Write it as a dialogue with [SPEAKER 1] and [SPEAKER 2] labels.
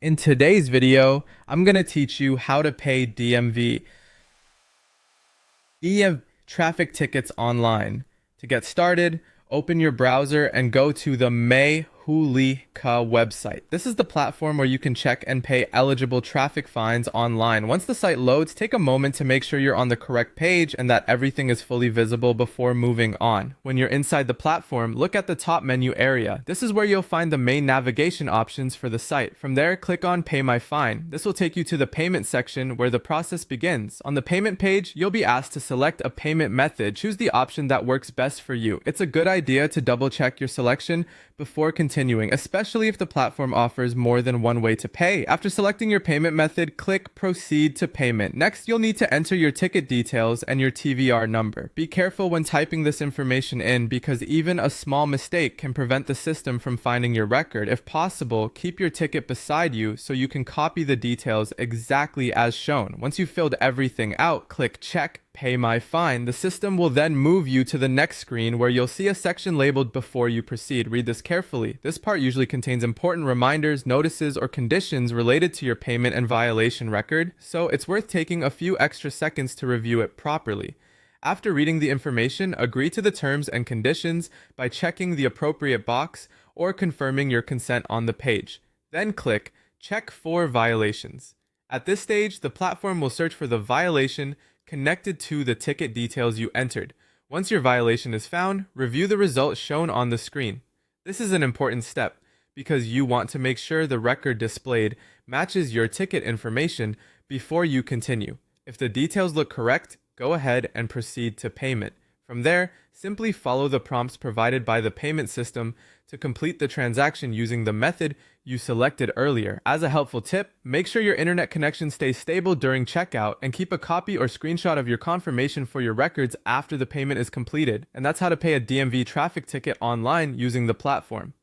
[SPEAKER 1] In today's video, I'm going to teach you how to pay DMV traffic tickets online. To get started, open your browser and go to the Mehulika website. This is the platform where you can check and pay eligible traffic fines online. Once the site loads, take a moment to make sure you're on the correct page and that everything is fully visible before moving on. When you're inside the platform, look at the top menu area. This is where you'll find the main navigation options for the site. From there, click on Pay My Fine. This will take you to the payment section where the process begins. On the payment page, you'll be asked to select a payment method. Choose the option that works best for you. It's a good idea to double check your selection before continuing, especially if the platform offers more than one way to pay. After selecting your payment method, click Proceed to Payment. Next, you'll need to enter your ticket details and your TVR number. Be careful when typing this information in because even a small mistake can prevent the system from finding your record. If possible, keep your ticket beside you so you can copy the details exactly as shown. Once you've filled everything out, click Check Pay My Fine. The system will then move you to the next screen where you'll see a section labeled Before You Proceed. Read this carefully. This part usually contains important reminders, notices, or conditions related to your payment and violation record, so it's worth taking a few extra seconds to review it properly. After reading the information, agree to the terms and conditions by checking the appropriate box or confirming your consent on the page. Then click Check for Violations. At this stage, the platform will search for the violation connected to the ticket details you entered. Once your violation is found, review the results shown on the screen. This is an important step because you want to make sure the record displayed matches your ticket information before you continue. If the details look correct, go ahead and proceed to payment. From there, simply follow the prompts provided by the payment system to complete the transaction using the method you selected earlier. As a helpful tip, make sure your internet connection stays stable during checkout and keep a copy or screenshot of your confirmation for your records after the payment is completed. And that's how to pay a DMV traffic ticket online using the platform.